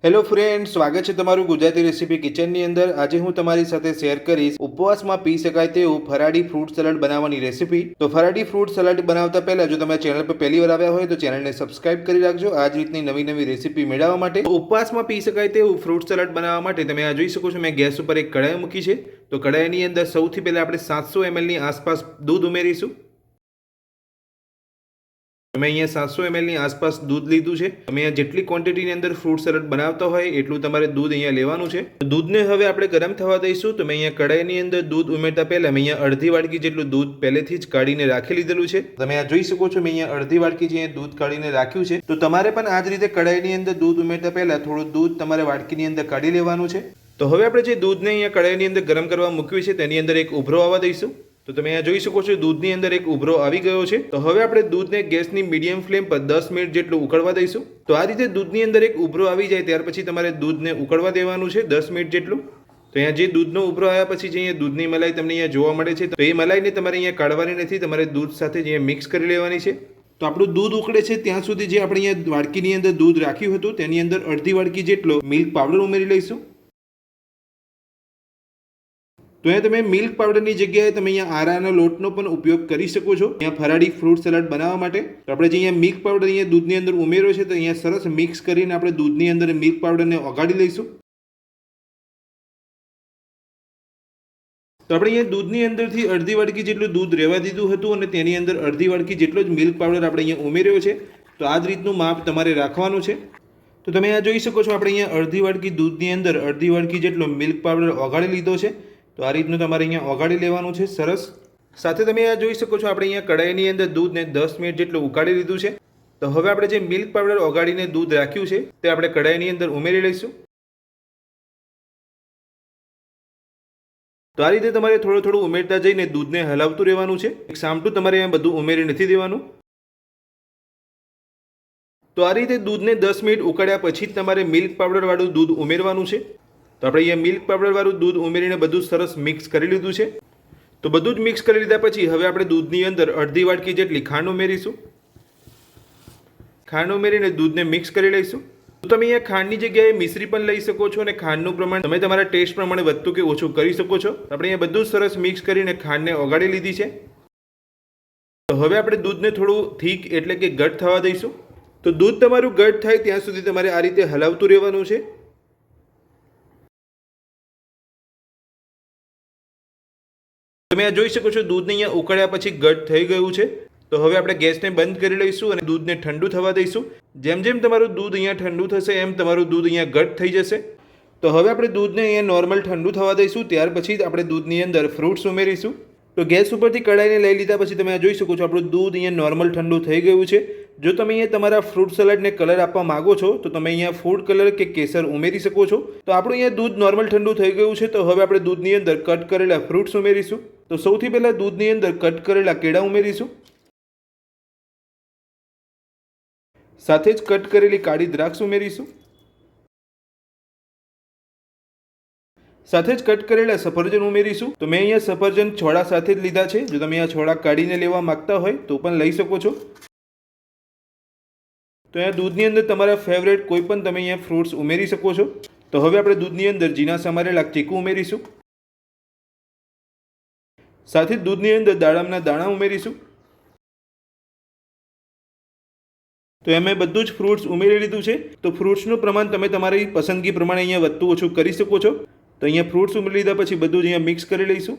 Hello friend, સ્વાગત છે તમારું ગુજરાતી રેસીપી કિચનની અંદર। આજે હું તમારી સાથે શેર કરીશ ઉપવાસમાં પી શકાય તેવું ફરાળી ફ્રૂટ સલાડ બનાવવાની રેસીપી। તો ફરાળી ફ્રૂટ સલાડ બનાવતા પહેલા જો તમે ચેનલ પર પહેલી વાર આવ્યા હોય તો ચેનલને સબસ્ક્રાઇબ કરી રાખજો આ જ રીતની નવી રેસીપી મેળવવા માટે। ઉપવાસમાં પી શકાય તેવું ફ્રૂટ સલાડ બનાવવા માટે તમે આ જોઈ શકો છો, મેં ગેસ ઉપર એક કઢાઈ મૂકી છે। તો કઢાઈની અંદર સૌથી પહેલા આપણે 700 ml ની આસપાસ દૂધ ઉમેરીશું। તમે અહીંયા 700 ml ની આસપાસ દૂધ લીધું છે। તમે અહીંયા જેટલી ક્વોન્ટિટીની અંદર ફ્રૂટ સલાડ બનાવતા હોય એટલું તમારે દૂધ અહીંયા લેવાનું છે। દૂધને હવે આપણે ગરમ થવા દઈશું। તો મેં અહીંયા કઢાઈની અંદર દૂધ ઉમેરતા પહેલા મેં અહીંયા અડધી વાડકી જેટલું દૂધ પહેલેથી જ કાઢીને રાખી લીધેલું છે। તમે આ જોઈ શકો છો, મેં અહીંયા અડધી વાડકી જે દૂધ કાઢીને રાખ્યું છે। તો તમારે પણ આ જ રીતે કઢાઈની અંદર દૂધ ઉમેરતા પહેલા થોડું દૂધ તમારે વાડકીની અંદર કાઢી લેવાનું છે। તો હવે આપણે જે દૂધને અહીંયા કઢાઈની અંદર ગરમ કરવા મૂક્યું છે તેની અંદર એક ઉભરો આવવા દઈશું। તો તમે અહીંયા જોઈ શકો છો, દૂધની અંદર એક ઉભરો આવી ગયો છે। તો હવે આપણે દૂધને ગેસની મીડિયમ ફ્લેમ પર 10 મિનિટ જેટલું ઉકળવા દઈશું। તો આ રીતે દૂધની અંદર એક ઉભરો આવી જાય ત્યાર પછી તમારે દૂધને ઉકળવા દેવાનું છે 10 મિનિટ જેટલું। તો અહીંયા જે દૂધનો ઉભરો આવ્યા પછી જે અહીંયા દૂધની મલાઈ તમને અહીંયા જોવા મળે છે, તો એ મલાઈને તમારે અહીંયા કાઢવાની નથી, તમારે દૂધ સાથે જે મિક્સ કરી લેવાની છે। તો આપણું દૂધ ઉકળે છે ત્યાં સુધી જે આપણે અહીંયા વાડકીની અંદર દૂધ રાખ્યું હતું તેની અંદર અડધી વાડકી જેટલો મિલ્ક પાવડર ઉમેરી લઈશું। તો અહીંયા તમે મિલ્ક પાવડરની જગ્યાએ તમે અહીંયા આરાના લોટનો પણ ઉપયોગ કરી શકો છો અહીંયા ફરાળી ફ્રૂટ સલાડ બનાવવા માટે। તો આપણે જે અહીંયા મિલ્ક પાવડર અહીંયા દૂધની અંદર ઉમેર્યો છે તો અહીંયા સરસ મિક્સ કરીને આપણે દૂધની અંદર મિલ્ક પાવડરને ઓગાળી લઈશું। તો આપણે અહીંયા દૂધની અંદરથી અડધી વાડકી જેટલું દૂધ રહેવા દીધું હતું અને તેની અંદર અડધી વાડકી જેટલો જ મિલ્ક પાવડર આપણે અહીંયા ઉમેર્યો છે। તો આ જ રીતનું માપ તમારે રાખવાનું છે। તો તમે આ જોઈ શકો છો, આપણે અહીંયા અડધી વાડકી દૂધની અંદર અડધી વાડકી જેટલો મિલ્ક પાવડર ઓગાળી લીધો છે। તો આ રીતનું તમારે અહીંયા ઓગાળી લેવાનું છે સરસ। સાથે તમે આ જોઈ શકો છો, આપણે અહીંયા કઢાઈની અંદર દૂધને 10 મિનિટ જેટલું ઉકાળી લીધું છે। તો હવે આપણે જે મિલ્ક પાવડર ઓગાળીને દૂધ રાખ્યું છે તે આપણે કઢાઈની અંદર ઉમેરી લઈશું। તો આ રીતે તમારે થોડું થોડું ઉમેરતા જઈને દૂધને હલાવતું રહેવાનું છે, એક સામટું તમારે અહીંયા બધું ઉમેરી નથી દેવાનું। તો આ રીતે દૂધને 10 મિનિટ ઉકાળ્યા પછી જ તમારે મિલ્ક પાવડરવાળું દૂધ ઉમેરવાનું છે। તો આપણે અહીંયા મિલ્ક પાવડરવાળું દૂધ ઉમેરીને બધું સરસ મિક્સ કરી લીધું છે। તો બધું જ મિક્સ કરી લીધા પછી હવે આપણે દૂધની અંદર અડધી વાડકી જેટલી ખાંડ ઉમેરીશું। ખાંડ ઉમેરીને દૂધને મિક્સ કરી લઈશું। તો તમે અહીંયા ખાંડની જગ્યાએ મિશ્રી પણ લઈ શકો છો અને ખાંડનું પ્રમાણ તમે તમારા ટેસ્ટ પ્રમાણે વધતું કે ઓછું કરી શકો છો। આપણે અહીંયા બધું સરસ મિક્સ કરીને ખાંડને ઓગાળી લીધી છે। તો હવે આપણે દૂધને થોડું થીક એટલે કે ઘટ થવા દઈશું। તો દૂધ તમારું ઘટ થાય ત્યાં સુધી તમારે આ રીતે હલાવતું રહેવાનું છે। તમે આ જોઈ શકો છો, દૂધને અહીંયા ઉકળ્યા પછી ઘટ થઈ ગયું છે। તો હવે આપણે ગેસને બંધ કરી લઈશું અને દૂધને ઠંડુ થવા દઈશું। જેમ જેમ તમારું દૂધ અહીંયા ઠંડુ થશે એમ તમારું દૂધ અહીંયા ઘટ થઈ જશે। તો હવે આપણે દૂધને અહીંયા નોર્મલ ઠંડુ થવા દઈશું, ત્યાર પછી જ આપણે દૂધની અંદર ફ્રૂટ્સ ઉમેરીશું। તો ગેસ ઉપરથી કઢાઈને લઈ લીધા પછી તમે આ જોઈ શકો છો, આપણું દૂધ અહીંયા નોર્મલ ઠંડુ થઈ ગયું છે। જો તમે અહીંયા તમારા ફ્રૂટ સલાડને કલર આપવા માંગો છો તો તમે અહીંયા ફૂડ કલર કે કેસર ઉમેરી શકો છો। તો આપણું અહીંયા દૂધ નોર્મલ ઠંડુ થઈ ગયું છે। તો હવે આપણે દૂધની અંદર કટ કરેલા ફ્રૂટ્સ ઉમેરીશું। તો સૌથી પહેલા દૂધની અંદર કટ કરેલા કેળા ઉમેરીશું, સાથે જ કટ કરેલી કાળી દ્રાક્ષ ઉમેરીશું, સાથે જ કટ કરેલા સફરજન ઉમેરીશું। તો મેં અહીંયા સફરજન છોડા સાથે જ લીધા છે, જો તમે આ છોડા કાઢીને લેવા માંગતા હોય તો પણ લઈ શકો છો। તો અહીંયા દૂધની અંદર તમારા ફેવરેટ કોઈ પણ તમે અહીંયા ફ્રૂટ્સ ઉમેરી શકો છો। તો હવે આપણે દૂધની અંદર ઝીણા સમારેલા ચીકુ ઉમેરીશું, સાથે જ દૂધની અંદર દાડમના દાણા ઉમેરીશું। તો એમ બધું જ ફ્રૂટ્સ ઉમેરી લીધું છે। તો ફ્રૂટ્સનું પ્રમાણ તમે તમારી પસંદગી પ્રમાણે અહીંયા વધતું ઓછું કરી શકો છો। તો અહીંયા ફ્રૂટ્સ ઉમેરી લીધા પછી બધું જ અહીંયા મિક્સ કરી લઈશું।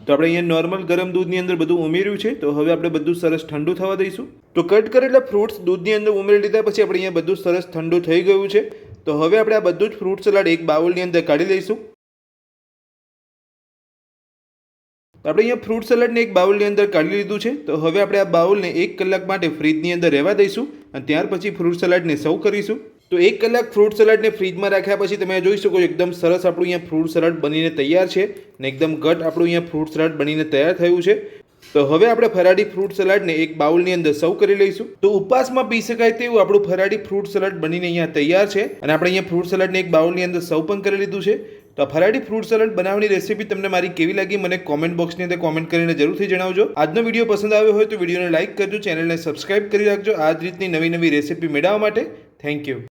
તો આપણે અહીંયા નોર્મલ ગરમ દૂધની અંદર બધું ઉમેર્યું છે। તો હવે આપણે બધું સરસ ઠંડુ થવા દઈશું। તો કટ કરેલા ફ્રૂટ્સ દૂધની અંદર ઉમેરી લીધા પછી આપણે અહીંયા બધું સરસ ઠંડુ થઈ ગયું છે। તો હવે આપણે આ બધું જ ફ્રૂટ સલાડ એક બાઉલની અંદર કાઢી લઈશું। તો આપણે અહીંયા ફ્રૂટ સલાડને એક બાઉલની અંદર કાઢી લીધું છે। તો હવે આપણે આ બાઉલને 1 કલાક માટે ફ્રીજની અંદર રહેવા દઈશું અને ત્યાર પછી ફ્રૂટ સલાડને સર્વ કરીશું। તો 1 કલાક ફ્રૂટ સલાડને ફ્રીજમાં રાખ્યા પછી તમે જોઈ શકો છો, એકદમ સરસ આપણું અહીંયા ફ્રૂટ સલાડ બનીને તૈયાર છે અને એકદમ ઘટ આપણું અહીંયા ફ્રૂટ સલાડ બનીને તૈયાર થયું છે। તો હવે આપણે ફરાળી ફ્રૂટ સલાડને એક બાઉલની અંદર સર્વ કરી લઈશું। તો ઉપવાસમાં પી શકાય તેવું આપણું ફરાળી ફ્રૂટ સલાડ બનીને અહીંયા તૈયાર છે અને આપણે અહીંયા ફ્રૂટ સલાડને એક બાઉલની અંદર સર્વ પણ કરી લીધું છે। તો આ ફરાળી ફ્રૂટ સલાડ બનાવવાની રેસીપી તમને મારી કેવી લાગી મને કોમેન્ટ બોક્સની અંદર કોમેન્ટ કરીને જરૂરથી જણાવજો। આજનો વિડીયો પસંદ આવ્યો હોય તો વિડીયોને લાઇક કરજો, ચેનલને સબસ્ક્રાઇબ કરી રાખજો આ જ રીતની નવી રેસીપી મેળવવા માટે। Thank you.